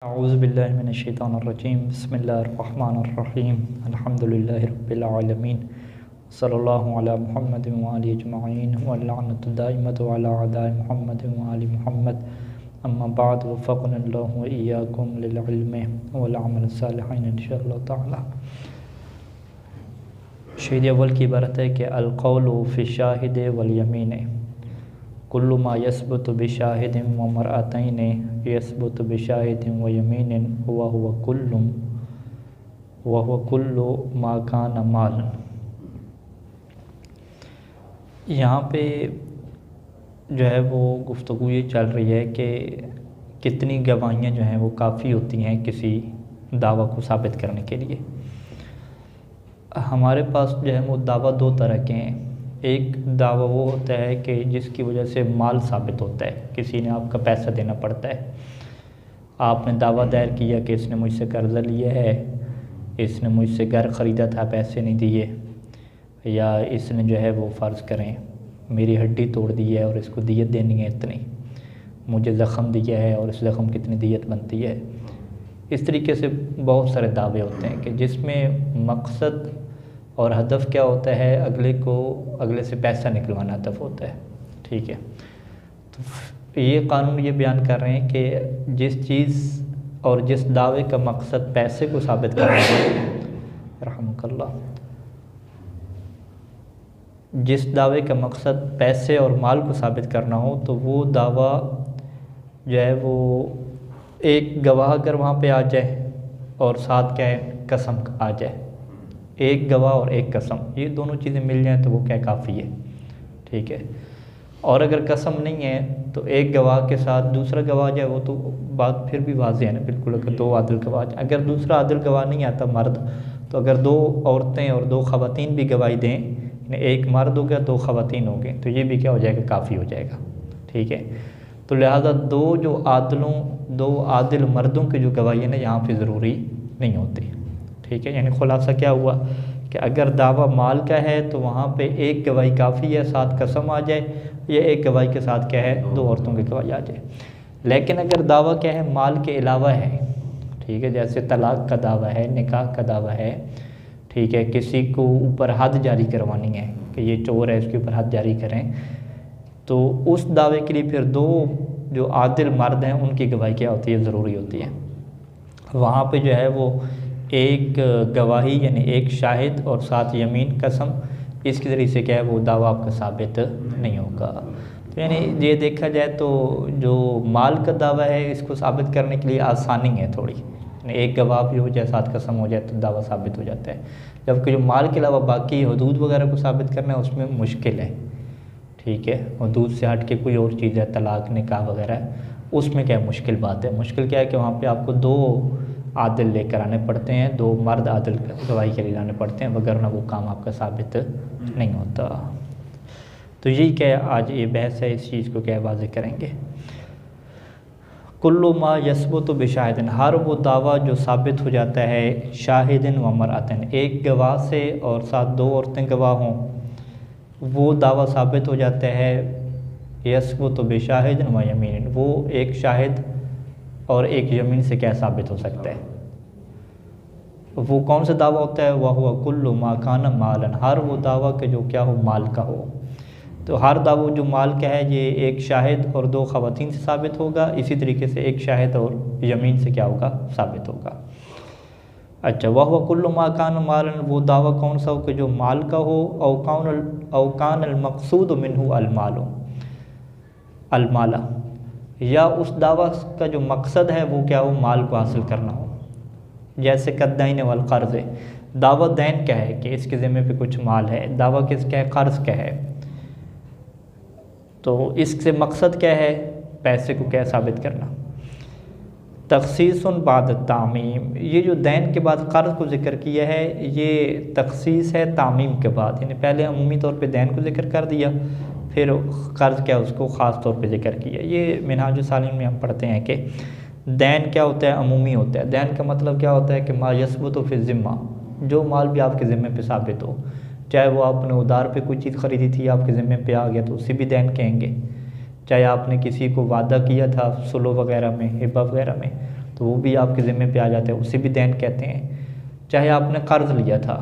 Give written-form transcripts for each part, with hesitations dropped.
औज़ुबिल्लाहिमिनश्शैतानिर्रजीम बिस्मिल्लाहिर्रहमानिर्रहीम अल्हम्दुलिल्लाहि रब्बिल आलमीन सल्लल्लाहु अला मुहम्मदिन व आलिहि अजमईन व लअनतु दाइमतु अला अदाइ मुहम्मदिन व आलि मुहम्मद अम्मा बाद वफ़क़नल्लाहु व इय्याकुम लिल इल्मि वल अमल सालिहीन इंशाअल्लाह ताला। शहीद अव्वल की इबारत है कि अल क़ौलु फ़ी शाहिद वल यमीन कुल्लु मा यसबुतु बिशाहिदिन व मरअतैन यसबुतु बिशाहिदिन व यमीनिन व हुवा कुल्लु मा कान मालन। यहाँ पे जो है वो गुफ्तगू ये चल रही है कि कितनी गवाहियाँ जो हैं वो काफ़ी होती हैं किसी दावा को साबित करने के लिए। हमारे पास जो है वो दावा दो तरह के हैं। एक दावा वो होता है कि जिसकी वजह से माल साबित होता है, किसी ने आपका पैसा देना पड़ता है। आपने दावा दायर किया कि इसने मुझसे कर्ज़ा लिया है, इसने मुझसे घर ख़रीदा था, पैसे नहीं दिए, या इसने जो है वो फ़र्ज़ करें मेरी हड्डी तोड़ दी है और इसको दियत देनी है इतनी, मुझे ज़ख़म दिया है और इस ज़ख़म कितनी दियत बनती है। इस तरीके से बहुत सारे दावे होते हैं कि जिसमें मकसद और हदफ क्या होता है, अगले से पैसा निकलवाना हदफ होता है। ठीक है, तो ये कानून ये बयान कर रहे हैं कि जिस चीज़ और जिस दावे का मकसद पैसे को साबित करना है, रहमकल्लाह, जिस दावे का मकसद पैसे और माल को साबित करना हो, तो वो दावा जो है वो एक गवाह अगर वहाँ पे आ जाए और साथ क्या है कसम आ जाए, एक गवाह और एक कसम, ये दोनों चीज़ें मिल जाएं तो वो क्या काफ़ी है। ठीक है, और अगर कसम नहीं है तो एक गवाह के साथ दूसरा गवाह जाए, वो तो बात फिर भी वाज़ेह है ना बिल्कुल। अगर दो आदिल गवाह, अगर दूसरा आदिल गवाह नहीं आता मर्द, तो अगर दो औरतें और दो ख़वातीन भी गवाही दें, एक मर्द हो गया दो ख़वातीन हो गए, तो ये भी क्या हो जाएगा, काफ़ी हो जाएगा। ठीक है, तो लिहाजा दो आदिल मर्दों की जो गवाही है ना यहाँ पे ज़रूरी नहीं होती। ठीक है, यानी खुलासा क्या हुआ कि अगर दावा माल का है तो वहाँ पे एक गवाही काफ़ी है, साथ कसम आ जाए, या एक गवाही के साथ क्या है दो औरतों की गवाही आ जाए। लेकिन अगर दावा क्या है माल के अलावा है, ठीक है, जैसे तलाक़ का दावा है, निकाह का दावा है, ठीक है, किसी को ऊपर हद जारी करवानी है कि ये चोर है इसके ऊपर हद जारी करें, तो उस दावे के लिए फिर दो जो आदिल मर्द हैं उनकी गवाही क्या होती है, ज़रूरी होती है। वहाँ पे जो है वो एक गवाही यानी एक शाहिद और साथ यमीन कसम, इसके ज़रिए से क्या है वो दावा आपका साबित नहीं होगा। तो यानी ये देखा जाए तो जो माल का दावा है इसको साबित करने के लिए आसानी है थोड़ी, एक गवाह भी हो जाए साथ कसम हो जाए तो दावा साबित हो जाता है। जबकि जो माल के अलावा बाकी हदूद वगैरह को साबित करना है उसमें मुश्किल है। ठीक है, हदूद से हट के कोई और चीज़ है, तलाक निकाह वगैरह, उसमें क्या मुश्किल बात है। मुश्किल क्या है कि वहाँ पे आपको दो आदिल लेकर आने पड़ते हैं, दो मर्द आदिल गवाही के लिए लाने पड़ते हैं, वगरना वो काम आपका साबित नहीं होता। तो यही क्या आज ये बहस है, इस चीज़ को क्या वाज़ेह करेंगे। कुल्लु मा यसबुतु बिशाहिदिन, हर वो दावा जो साबित हो जाता है शाहिदिन व मरअतन, एक गवाह से और साथ दो औरतें गवाह हों, वो दावा साबित हो जाता है यसबुतु बिशाहिदिन व यमीन, वो एक शाहिद और एक यमीन से क्या साबित हो सकता है। वो कौन सा दावा होता है, वह हुआ कुल्लु मा कान मालन, हर वो दावा के जो क्या हो माल का हो। तो हर दावा जो माल का है ये एक शाहिद और दो ख़वातीन से साबित होगा, इसी तरीके से एक शाहिद और यमीन से क्या होगा साबित होगा। अच्छा, वह हुआ कुल्लु मा कान मालन, वो दावा कौन सा हो कि जो माल का हो, औकान अलमक़सूद मिन्हु अलमाला, या उस दावा का जो मकसद है वो क्या हो माल को हासिल करना हो। जैसे कद्दैन वल क़र्ज़, दावा दैन क्या है कि इसके ज़िम्मे पे कुछ माल है, दावा किसका है क़र्ज़ क्या है, तो इससे मकसद क्या है पैसे को क्या साबित करना। तख़सीसुन बाद तामीम, ये जो दैन के बाद क़र्ज़ को ज़िक्र किया है ये तख़सीस है तामीम के बाद, यानी पहले अमूमी तौर पे दैन को ज़िक्र कर दिया, फिर क़र्ज़ क्या उसको ख़ास तौर पे ज़िक्र किया। ये मिनहाजुस सालिकीन में हम पढ़ते हैं कि दैन क्या होता है, अमूमी होता है। दैन का मतलब क्या होता है कि मा यसबुतु फ़ी ज़िम्मा, जो माल भी आपके ज़िम्मे पे साबित हो, चाहे वो आपने उधार पे कोई चीज़ ख़रीदी थी आपके ज़िम्मे पे आ गया तो उसे भी दैन कहेंगे, चाहे आपने किसी को वादा किया था सुलह वगैरह में, हिब्बा वगैरह में, तो वो भी आपके ज़िम्मे पे आ जाता है, उसे भी दैन कहते हैं। चाहे आपने कर्ज़ लिया था,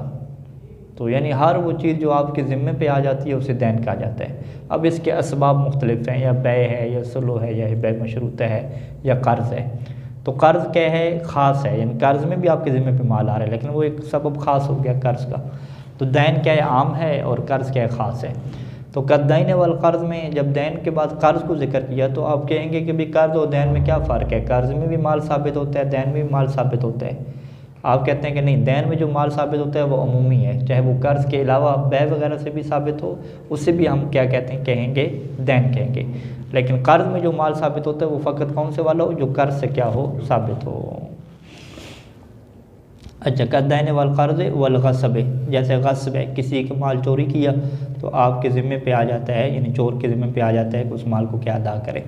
तो यानी हर वो चीज़ जो आपके ज़िम्मे पे आ जाती है उसे दैन कहा जाता है। अब इसके असबाब मुख्तलिफ हैं, या बै है, या सुलह है, या बै मशरूता है, या कर्ज़ है। तो कर्ज़ क्या है, ख़ास है, यानी कर्ज़ में भी आपके ज़िम्मे पे माल आ रहा है, लेकिन वो एक सबब ख़ास हो गया कर्ज़ का। तो दैन क्या है, आम है, और कर्ज़ क्या है, ख़ास है। तो कद्दैन वल कर्ज़ में जब दैन के बाद कर्ज़ को जिक्र किया तो आप कहेंगे कि भाई कर्ज़ और दैन में क्या फ़र्क है, कर्ज़ में भी माल साबित होता है, दैन में भी माल साबित होता है। आप कहते हैं कि नहीं, दैन में जो माल साबित होता है वो अमूमी है, चाहे वो कर्ज़ के अलावा बै वगैरह से भी साबित हो, उससे भी हम क्या कहते हैं, कहेंगे दैन कहेंगे। लेकिन कर्ज़ में जो माल साबित होता है वो फ़कत कौन से वाला हो, जो कर्ज़ से क्या हो, साबित हो। अच्छा, कद्दैन वल कर्ज़ वल ग़स्ब, जैसे ग़स्ब है, किसी का माल चोरी किया तो आपके ज़िम्मे पे आ जाता है, यानी चोर के ज़िम्मे पे आ जाता है कि उस माल को क्या अदा करे।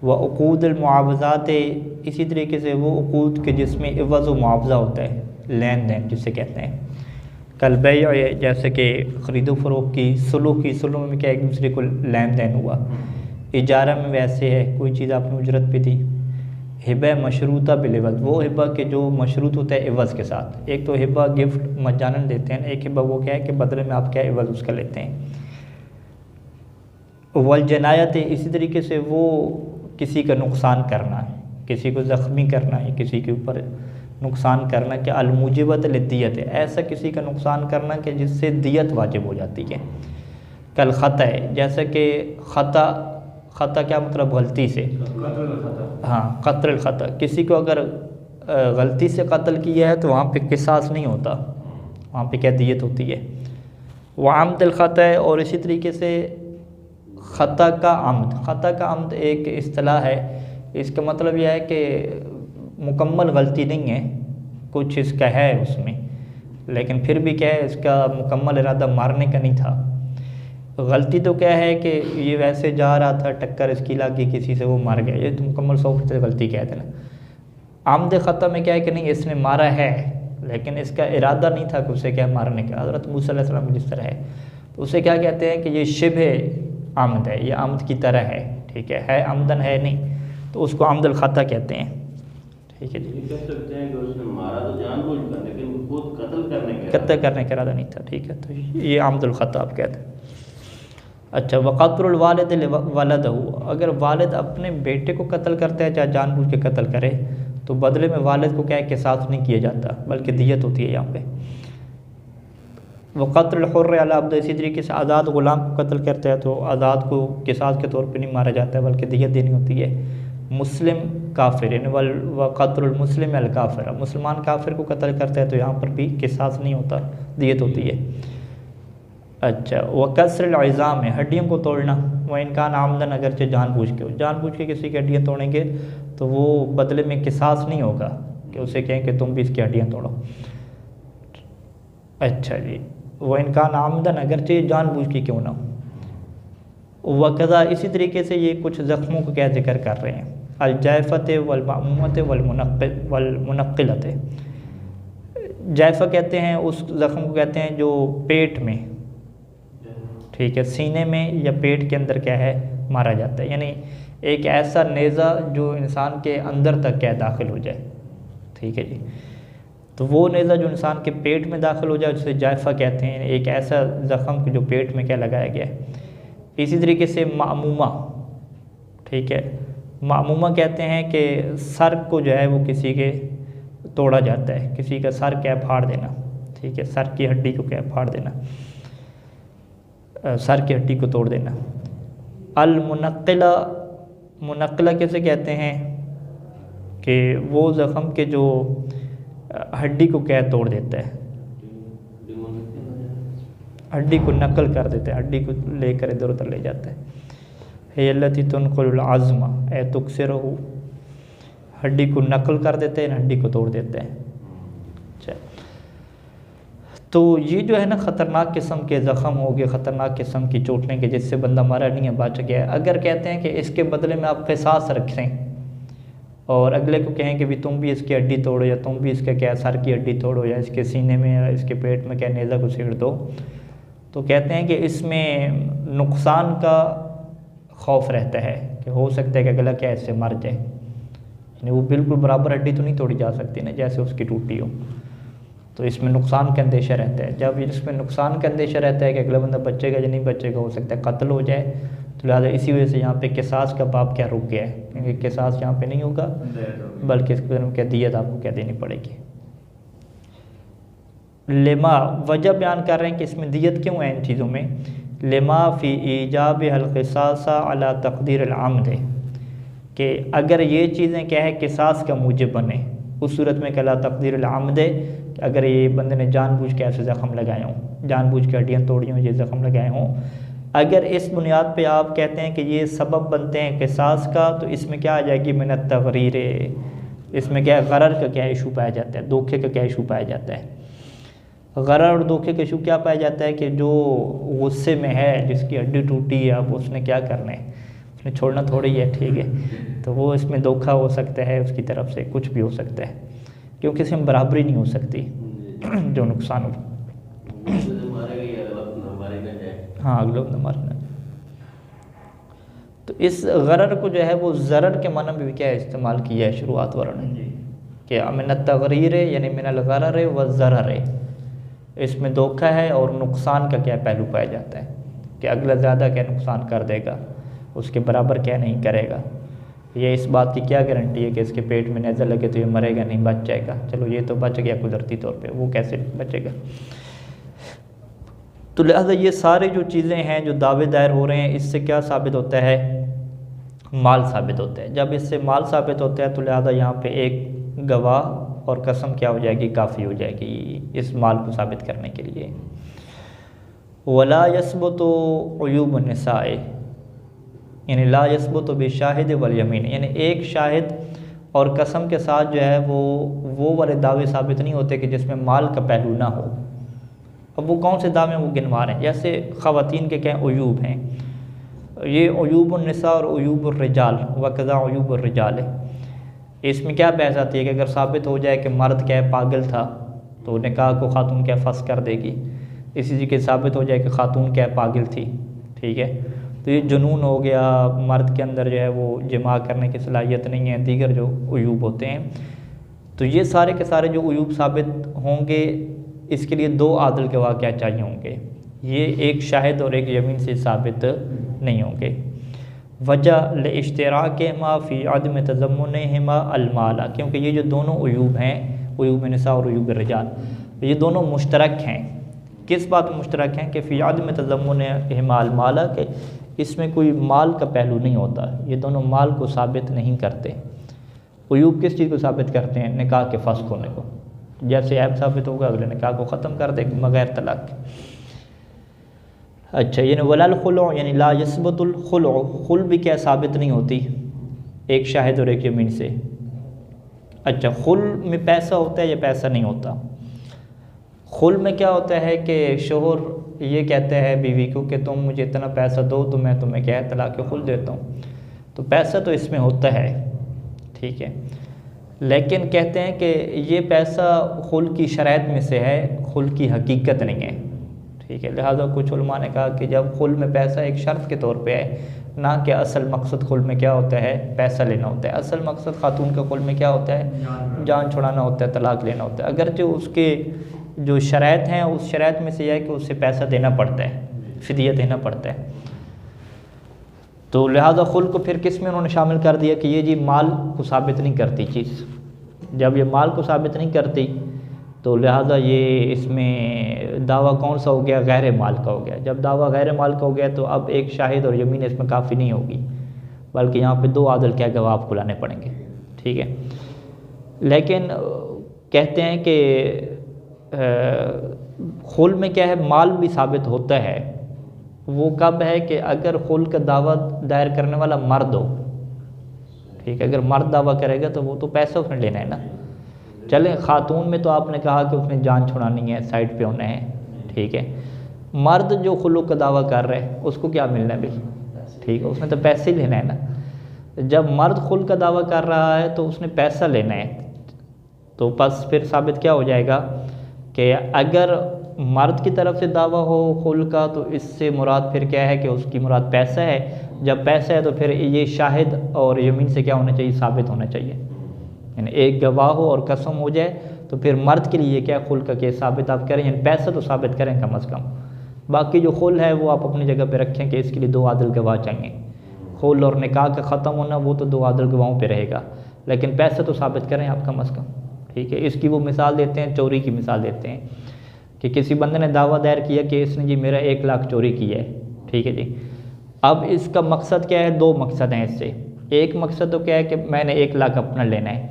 व उक़ूदुल मुआवज़ात, इसी तरीके से वो उक़ूद के जिसमें इवज़ व मुआवज़ा होता है, लेन देन जिसे कहते हैं। कल बैय, जैसे कि ख़रीदो फ़रोख्त की, सुलह की, सुलह में क्या एक दूसरे को लेन देन हुआ। इजारा में वैसे है, कोई चीज़ आपने उजरत पे दी। हिबा मशरूता बिलवज़, वो हिबा के जो मशरूत होता है इवज़ के साथ। एक तो हिबा गिफ्ट मजानन देते हैं, एक हिबा वो क्या है कि बदले में आप क्या इवज़ उसका लेते हैं। वल जनायत, इसी तरीके से वो किसी का नुकसान करना है, किसी को ज़ख्मी करना है, किसी के ऊपर नुकसान करना कि अलमुजिबत लिद्दियत है, ऐसा किसी का नुकसान करना कि जिससे दियत वाजिब हो जाती है। कल ख़ता है, जैसे कि ख़ता क्या मतलब, गलती से, हाँ, क़त्ल ख़ता, किसी को अगर गलती से कत्ल किया है तो वहाँ पे किसास नहीं होता, वहाँ पे क्या दियत होती है। वह आमदल ख़ता है, और इसी तरीके से ख़ता का आमद, ख़ता का आमद एक इस्तिलाह है, इसका मतलब यह है कि मुकम्मल गलती नहीं है, कुछ इसका है उसमें, लेकिन फिर भी क्या है, इसका मुकम्मल इरादा मारने का नहीं था। गलती तो क्या है कि ये वैसे जा रहा था, टक्कर इसकी लगी किसी से, वो मर गया, ये तो मुकम्मल 100% गलती कहते हैं ना। आमद ख़ता में क्या है कि नहीं, इसने मारा है लेकिन इसका इरादा नहीं था कि उसे क्या मारने का, हज़रत मूसा अलैहिस्सलाम जिस तरह है, तो उसे क्या कहते हैं कि ये शिबे आमद है, ये आमद की तरह है, ठीक है आमदन है नहीं, तो उसको आमदल ख़ता कहते हैं। ठीक है जी, कह सकते हैं कि उसने मारा तो जानबूझकर, लेकिन खुद कत्ल करने का इरादा नहीं था, ठीक है, तो ये आमदुल ख़ता आप कहते हैं। अच्छा, वक़त्लुल वालिद वलदहू, अगर वालिद अपने बेटे को कत्ल करता है, चाहे जानबूझ के कत्ल करे, तो बदले में वालिद को क्या है, किसास नहीं किया जाता, बल्कि दियत होती है यहाँ पे। वक़त्लुल हुर्र अला अब्द, इसी तरीके से आज़ाद ग़ुलाम को कत्ल करता है तो आज़ाद को किसास के तौर पे नहीं मारा जाता है, बल्कि दियत देनी होती है। मुस्लिम काफिर, वक़त्लुल मुस्लिम अल काफिर, मुसलमान काफिर को कत्ल करता है तो यहाँ पर भी किसास नहीं होता, दियत होती है। अच्छा, वह कसरुल इज़ाम है, हड्डियों को तोड़ना, वह इनकान आमदन, अगरचे जानबूझ के हो, जानबूझ के किसी की हड्डियाँ तोड़ेंगे तो वो बदले में किसास नहीं होगा कि उसे कहें कि तुम भी इसकी हड्डियाँ तोड़ो। अच्छा जी, वह इनकान आमदन, अगरचे जानबूझ के क्यों ना हो। वकज़ा, इसी तरीके से ये कुछ ज़ख्मों को क्या जिक्र कर रहे हैं। अलजैफ़त वलमामूमत वलमुनक्किलत, जैफ़ा कहते हैं उस ज़ख्म को कहते हैं जो पेट में, ठीक है, सीने में या पेट के अंदर क्या है, मारा जाता है, यानी एक ऐसा नेज़ा जो इंसान के अंदर तक क्या दाखिल हो जाए, ठीक है जी, तो वो नेज़ा जो इंसान के पेट में दाखिल हो जाए उसे जायफ़ा कहते हैं, एक ऐसा ज़ख्म जो पेट में क्या लगाया गया है। इसी तरीके से मामूमा, ठीक है, मामूमा कहते हैं कि सर को जो है वो किसी के तोड़ा जाता है, किसी का सर क्या फाड़ देना, ठीक है, सर की हड्डी को क्या फाड़ देना, सर की हड्डी को तोड़ देना। अल मुनक्किला, मुनक्किला कैसे कहते हैं कि वो ज़ख्म के जो हड्डी को क्या तोड़ देता है, हड्डी को नकल कर देता है, हड्डी को लेकर इधर उधर ले जाता है। हियल्लती तुनक़ुल आज़मा ए तुक्सिरहु, हड्डी को नकल कर देते हैं, हड्डी को तोड़ देते हैं। अच्छा, तो ये जो है ना ख़तरनाक किस्म के ज़ख़म हो गए, ख़तरनाक किस्म की चोटें के जिससे बंदा मारा नहीं है, बच गया। अगर कहते हैं कि इसके बदले में आप क़िसास रखें और अगले को कहें कि भी तुम भी इसकी हड्डी तोड़ो, या तुम भी इसके क्या सर की हड्डी तोड़ो, या इसके सीने में या इसके पेट में क्या नेज़ा को छेड़ दो, तो कहते हैं कि इसमें नुकसान का खौफ रहता है कि हो सकता है कि अगला क्या इससे मर जाए, यानी वो बिल्कुल बराबर हड्डी तो नहीं तोड़ी जा सकती ना जैसे उसकी टूटी हो, तो इसमें नुकसान का अंदेशा रहता है। जब इसमें नुकसान का अंदेशा रहता है कि अगला बंदा बचेगा या नहीं बचेगा, हो सकता है कत्ल हो जाए, तो लिहाजा इसी वजह से यहाँ पे किसास का बाब क्या रुक गया है, क्योंकि किसास यहाँ पे नहीं होगा बल्कि इसको क्या दियत आपको क्या देनी पड़ेगी। लेमा वजह बयान कर रहे हैं कि इसमें दियत क्यों है इन चीज़ों में, लेमा फ़ी ईजाब हल्क़िसासा अला तक़दीर अल-आमद, कि अगर ये चीज़ें क्या है किसास का मूजिब बने, उस सूरत में अला तक़दीर अल-आमद, अगर ये बंदे ने जानबूझ के ऐसे ज़ख़म लगाए हों, जानबूझ के हड्डियाँ तोड़ी हों, ये ज़ख़म लगाए हों, अगर इस बुनियाद पे आप कहते हैं कि ये सबब बनते हैं किसास का, तो इसमें क्या आ जाएगी मिनत तग़रीर, इसमें क्या है गरर का क्या इशू पाया जाता है, धोखे का क्या इशू पाया जाता है। गरर और धोखे का इशू क्या पाया जाता है कि जो गुस्से में है, जिसकी हड्डी टूटी है, अब उसने क्या करना है, उसने छोड़ना थोड़ी है, ठीक है, तो वो इसमें धोखा हो सकता है उसकी तरफ से, कुछ भी हो सकता है, क्योंकि इसमें बराबरी नहीं हो सकती जो नुकसान हो। हाँ अगले बंदा मारना। तो इस गरर को जो है वो ज़रर के माना में भी क्या है इस्तेमाल किया है शुरुआत वालों ने, कि मिनत तग़रीर यानी मिनल गरर व ज़रर, इसमें धोखा है और नुकसान का क्या पहलू पाया जाता है कि अगला ज़्यादा क्या नुकसान कर देगा, उसके बराबर क्या नहीं करेगा। ये इस बात की क्या गारंटी है कि इसके पेट में नज़र लगे तो ये मरेगा नहीं, बच जाएगा, चलो ये तो बच गया कुदरती तौर पे, वो कैसे बचेगा। तो लिहाजा ये सारे जो चीज़ें हैं जो दावे दायर हो रहे हैं, इससे क्या साबित होता है, माल साबित होता है। जब इससे माल साबित होता है तो लिहाजा यहाँ पे एक गवाह और कसम क्या हो जाएगी, काफ़ी हो जाएगी इस माल को साबित करने के लिए। वला यसबुतु उयूब निसाए, यानी ला यसबुतु बिशाहिद वल यमीन, यानी एक शाहिद और कसम के साथ जो है वो वाले दावे साबित नहीं होते कि जिसमें माल का पहलू ना हो। अब वो कौन से दावे वो गिनवा रहे हैं, जैसे ख़वातीन के क्या उयूब हैं, ये उयूबुन्निसा और उयूबुर्रिजाल वकज़ा उयूबुर्रिजाल है। इसमें क्या बहस आती है कि अगर साबित हो जाए कि मर्द क्या है पागल था तो निकाह को ख़ातून क्या फस कर देगी, इसी चीज़ के साबित हो जाए कि ख़ातून क्या पागल थी, ठीक है, तो ये जुनून हो गया, मर्द के अंदर जो है वो जिमा करने की सलाहियत नहीं है, दीगर जो उयूब होते हैं। तो ये सारे के सारे जो उयूब साबित होंगे, इसके लिए दो आदल के वाक़या चाहिए होंगे, ये एक शाहिद और एक यमीन से साबित नहीं होंगे। वजह इश्तराकहिमा फ़ी अदम तज़म्मुनिहिमा अलमाला, क्योंकि ये जो दोनों उयूब हैं, उयूब निसा और उयूब रिजाल, ये दोनों मुश्तरक हैं। किस बात में मुश्तरक हैं कि फ़ी अदम तज़म्मुनिहिमा अलमाला, के इसमें कोई माल का पहलू नहीं होता, ये दोनों माल को साबित नहीं करते। उयूब किस चीज़ को साबित करते हैं, निकाह के फ़स्ख़ होने को, जैसे ऐब साबित होगा अगले निकाह को ख़त्म कर देगा बग़ैर तलाक़ के। अच्छा, यानी वलाल खुलो, यानी ला यसबतुल खुलो, खुल भी क्या साबित नहीं होती एक शाहिद और एक यमीन से। अच्छा, खुल में पैसा होता है या पैसा नहीं होता। खुल में क्या होता है कि शोहर ये कहते हैं बीवी को कि तुम मुझे इतना पैसा दो तो मैं तुम्हें क्या है तलाक़ खुल देता हूँ, तो पैसा तो इसमें होता है, ठीक है, लेकिन कहते हैं कि ये पैसा खुल की शराइत में से है, खुल की हकीकत नहीं है, ठीक है। लिहाजा कुछ उलमा ने कहा कि जब खुल में पैसा एक शर्त के तौर पे है, ना कि असल मकसद खुल में क्या होता है पैसा लेना होता है। असल मकसद खातून का खुल में क्या होता है, जान छुड़ाना होता है, तलाक़ लेना होता है। अगरचे उसके जो शराइत हैं उस शराइत में से यह है कि उससे पैसा देना पड़ता है, फ़िदिया देना पड़ता है। तो लिहाजा खुल को फिर किस में उन्होंने शामिल कर दिया कि ये जी माल को साबित नहीं करती चीज़। जब ये माल को साबित नहीं करती तो लिहाजा ये इसमें दावा कौन सा हो गया, गैर माल का हो गया। जब दावा गैर माल का हो गया तो अब एक शाहिद और यमीन इसमें काफ़ी नहीं होगी, बल्कि यहाँ पे दो आदल क्या गवाह आपको लाने पड़ेंगे, ठीक है। लेकिन कहते हैं कि खुल में क्या है, माल भी साबित होता है। वो कब है कि अगर खुल का दावा दायर करने वाला मर्द हो, ठीक है। अगर मर्द दावा करेगा तो वो तो पैसा उसने लेना है ना। चले खातून में तो आपने कहा कि उसने जान छुड़ानी है, साइड पे होना है, ठीक है। मर्द जो खुलू का दावा कर रहा है उसको क्या मिलना है भाई, ठीक है, उसने तो पैसे ही लेना है ना। जब मर्द खुल का दावा कर रहा है तो उसने पैसा लेना है, तो बस फिर साबित क्या हो जाएगा कि अगर मर्द की तरफ से दावा हो खुल का तो इससे मुराद फिर क्या है कि उसकी मुराद पैसा है। जब पैसा है तो फिर ये शाहिद और यमीन से क्या होना चाहिए, साबित होना चाहिए, यानी एक गवाह हो और कसम हो जाए तो फिर मर्द के लिए क्या खुल का केस साबित आप करें, यानी पैसा तो साबित करें कम अज़ कम। बाकी जो खुल है वो आप अपनी जगह पे रखें कि इसके लिए 2 आदिल गवाह चाहिए। खुल और निकाह का ख़त्म होना वो तो 2 आदिल गवाहों पे रहेगा, लेकिन पैसा तो साबित करें आप कम अज़ कम। ठीक है, इसकी वो मिसाल देते हैं, चोरी की मिसाल देते हैं कि किसी बंदे ने दावा दायर किया कि इसने जी मेरा 1 लाख चोरी किया है। ठीक है जी, अब इसका मकसद क्या है, 2 मकसद हैं इससे। एक मकसद तो क्या है कि मैंने 1 लाख अपना लेना है,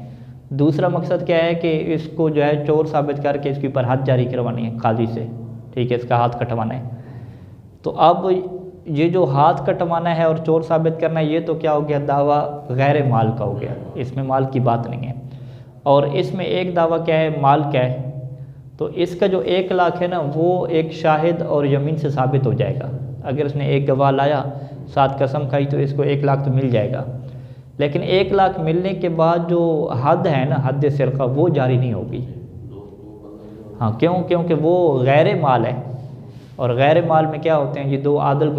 दूसरा मकसद क्या है कि इसको जो है चोर साबित करके इसके ऊपर हद जारी करवानी है काजी से। ठीक है, इसका हाथ कटवाना है। तो अब ये जो हाथ कटवाना है और चोर साबित करना है, ये तो क्या हो गया, दावा गैर माल का हो गया, इसमें माल की बात नहीं है। और इसमें एक दावा क्या है, माल क्या है, तो इसका जो 1 लाख है ना वो एक शाहिद और यमीन से साबित हो जाएगा। अगर इसने एक गवाह लाया, 7 कसम खाई, तो इसको 1 लाख तो मिल जाएगा। लेकिन 1 लाख मिलने के बाद जो हद है ना, हद सिरका, वो जारी नहीं होगी। हाँ, क्यों? क्योंकि वो गैर माल है, और गैर माल में क्या होते हैं, ये 2 आदिल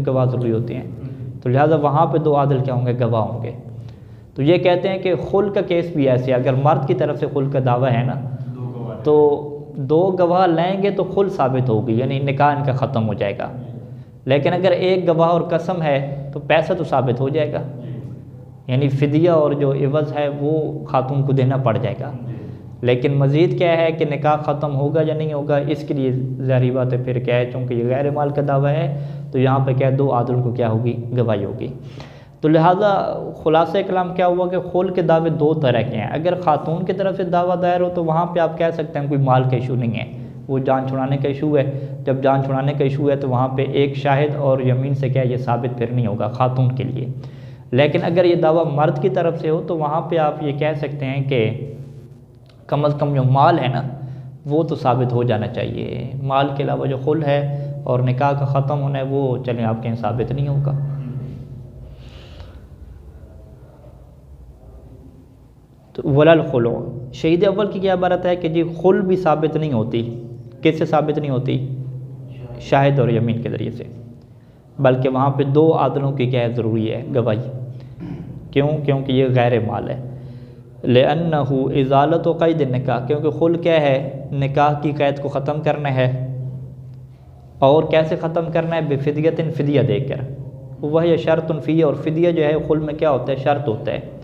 गवाह ज़रूरी होते हैं, तो लिहाजा वहाँ पे 2 आदिल क्या होंगे, गवाह होंगे। तो ये कहते हैं कि खुल का केस भी ऐसे, अगर मर्द की तरफ से खुल का दावा है ना, तो 2 गवाह लेंगे तो खुल साबित होगी, यानी निकाह इनका ख़त्म हो जाएगा। लेकिन अगर 1 गवाह और कसम है तो पैसा तो साबित हो जाएगा, यानी फ़िदिया और जो इवज़ है वो खातून को देना पड़ जाएगा। लेकिन मज़ीद क्या है कि निकाह ख़त्म होगा या नहीं होगा, इसके लिए ज़ाहिर बात है फिर क्या है, चूँकि ये गैर माल का दावा है तो यहाँ पे क्या है, 2 आदिल को क्या होगी, गवाही होगी। तो लिहाजा खुलासा कलाम क्या हुआ कि खुल के दावे 2 तरह के हैं। अगर ख़ातून की तरफ से दावा दायर हो तो वहाँ पे आप कह सकते हैं कोई माल का इशू नहीं है, वो जान छुड़ाने का इशू है। जब जान छुड़ाने का इशू है तो वहाँ पे एक शाहिद और यमीन से क्या ये साबित फिर नहीं होगा ख़ातून के लिए। लेकिन अगर ये दावा मर्द की तरफ से हो तो वहाँ पे आप ये कह सकते हैं कि कम अज़ कम जो माल है ना वो तो साबित हो जाना चाहिए। माल के अलावा जो खुल है और निकाह का ख़त्म होना है वो चलें आपके यहाँ साबित नहीं होगा। तो वलल खुलो, शहीद अव्वल की क्या इबारत है कि जी खुल भी साबित नहीं होती। किससे साबित नहीं होती? शाहिद और यमीन के ज़रिए से, बल्कि वहाँ पे 2 आदिलों की क्या ज़रूरी है, गवाही। क्यों? क्योंकि ये गैर माल है। लिअन्नहु इज़ालत व क़ैद निकाह, क्योंकि खुल क्या है, निकाह की क़ैद को ख़त्म करना है। और कैसे ख़त्म करना है? बेफ़िदियतिन, फ़िदिया देकर। वह शर्तुन फ़ी, और फ़िदिया जो है खुल में क्या होता है, शर्त होता है।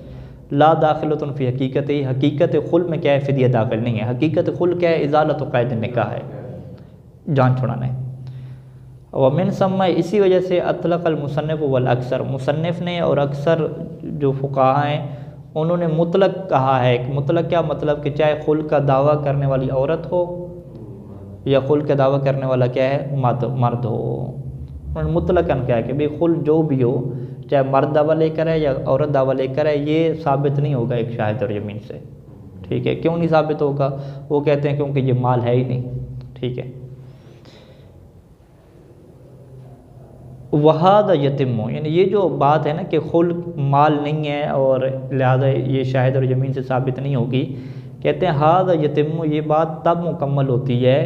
ला दाखिलतुन फ़ी हकीकत, हकीकत खुल में क्या है, फ़िदिया दाखिल नहीं है। हकीकत खुल क्या है, इज़ालत व क़ैद निकाह है, जान छुड़ाना है। और मिन सम्मा, इसी वजह से अतलक़ल मुसन्निफ़ वल अक्सर, मुसन्निफ़ ने और अक्सर जो फ़ुक़हा हैं उन्होंने मुतलक कहा है। मुतलक क्या मतलब कि चाहे खुल का दावा करने वाली औरत हो या खुल का दावा करने वाला क्या है, मर्द हो। उन्होंने मुतलकन क्या है कि भाई खुल जो भी हो, चाहे मर्द दावा लेकर है या औरत दावा लेकर है, ये साबित नहीं होगा एक शाहिद और यमीन से। ठीक है, क्यों नहीं साबित होगा? वो कहते हैं क्योंकि ये माल है ही नहीं। ठीक है, वहादा यतिमो, यानी ये जो बात है ना कि खुल माल नहीं है और लिहाजा ये शाहिद और यमीन से साबित नहीं होगी, कहते हैं हादा यतिमो, ये बात तब मुकम्मल होती है,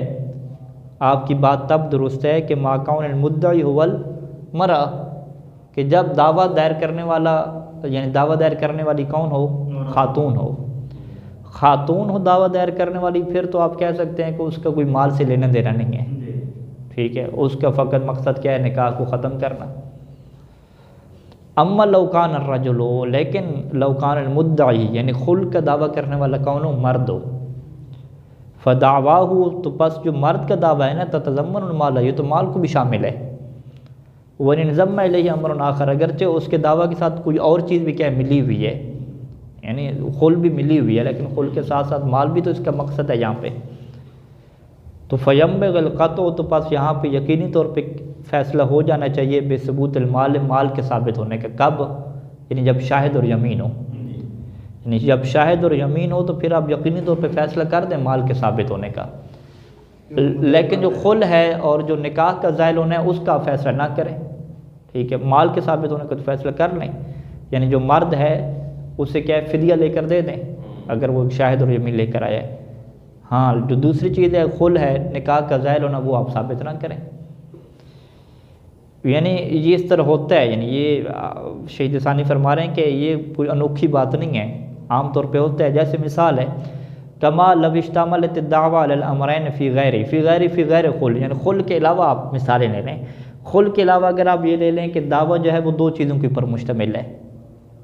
आपकी बात तब दुरुस्त है कि माकौन मुद्दई हुवल मरा, कि जब दावा दायर करने वाला, यानी दावा दायर करने वाली कौन हो, खातून हो। खातून हो दावा दायर करने वाली, फिर तो आप कह सकते हैं कि उसका कोई माल से लेना देना नहीं है। ठीक है, उसका फ़कत मकसद क्या है, निकाह को ख़त्म करना। अम्मा लौकान अर्रजुलो, लेकिन लौकान मुद्दई, यानी खुल का दावा करने वाला कौन हो, मर्द हो। फ़दावाहु, तो बस जो मर्द का दावा है ना, ततज़म्मन माल, ये तो माल को भी शामिल है। वनिज़म्मा इलैहि अम्रुन आखर, अगरचे उसके दावा के साथ कोई और चीज़ भी क्या मिली हुई है, यानी खुल भी मिली हुई है, लेकिन खुल के साथ साथ माल भी तो इसका मकसद है यहाँ पे। तो फ़यम्बग़िल क़त्अ, तो पास यहाँ पे यकीनी तौर पे फ़ैसला हो जाना चाहिए बेसबूत माल, माल के साबित होने का। कब? यानी जब शाहिद और यमीन हो। यानी जब शाहिद और यमीन हो तो फिर आप यकीनी तौर पे फ़ैसला कर दें माल के साबित होने का। लेकिन जो खुल है और जो निकाह का ज़ाइल होना है उसका फ़ैसला ना करें। ठीक है, माल के साबित होने का तो फ़ैसला कर लें, यानी जो मर्द है उसे क्या है, फ़िदिया लेकर दे दें अगर वो शाहिद और यमीन लेकर आया है। हाँ, जो दूसरी चीज़ है खुल है, निकाह का ज़ाइल होना, वो आप साबित ना करें। यानी ये इस तरह होता है। यानी ये शहीद सानी फरमा रहे हैं कि ये कोई अनोखी बात नहीं है आम तौर पे होता है। जैसे मिसाल है कमा लविश्तामल दावा अमरैन फ़ी गैर खुल, यानी खुल के अलावा आप मिसालें ले लें। खुल के अलावा अगर आप ये ले लें कि दावा जो है वो दो चीज़ों के ऊपर मुश्तमिल है,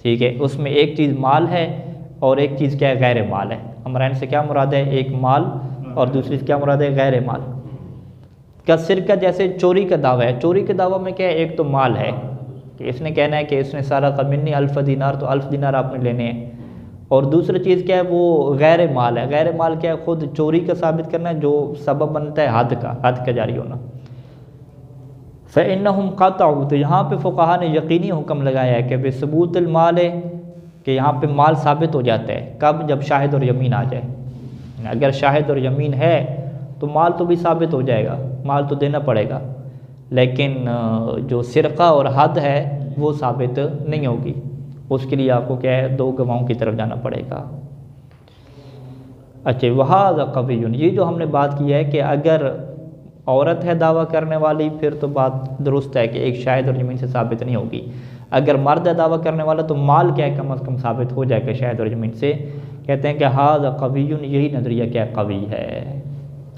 ठीक है, उसमें एक चीज़ माल है और एक चीज़ क्या है, गैर माल है। अमरैन से क्या मुराद है, एक माल और दूसरी से क्या मुराद है, गैर माल। का सिरका जैसे चोरी का दावा है, चोरी के दावा में क्या है, एक तो माल है कि इसने कहना है कि इसने सारा कमिन्नी अल्फ़ दीनार, तो अल्फ़ दीनार आपने लेने हैं, और दूसरी चीज़ क्या है वो गैर माल है। गैर माल क्या है, खुद चोरी का साबित करना है जो सबब बनता है हद का जारी होना। फ़इन्नहुम क़तअू, तो यहाँ पे फ़ुक़हा ने यकीनी हुक्म लगाया है कि बेसबूतुल माल है, कि यहाँ पे माल साबित हो जाता है कब, जब शाहिद और यमीन आ जाए। अगर शाहिद और यमीन है तो माल तो भी साबित हो जाएगा, माल तो देना पड़ेगा, लेकिन जो सिरका और हद है वो साबित नहीं होगी। उसके लिए आपको क्या है, दो गवाहों की तरफ जाना पड़ेगा। अच्छा, वहाज़ा कवियुन, ये जो हमने बात की है कि अगर औरत है दावा करने वाली फिर तो बात दुरुस्त है कि एक शाहिद और ज़मीन से साबित नहीं होगी। अगर मर्द है दावा करने वाला तो माल क्या है, कम अज़ कम साबित हो जाएगा शाहिद और ज़मीन से। कहते हैं कि हाज़ा कवियुन, यही नज़रिया क्या कवी है।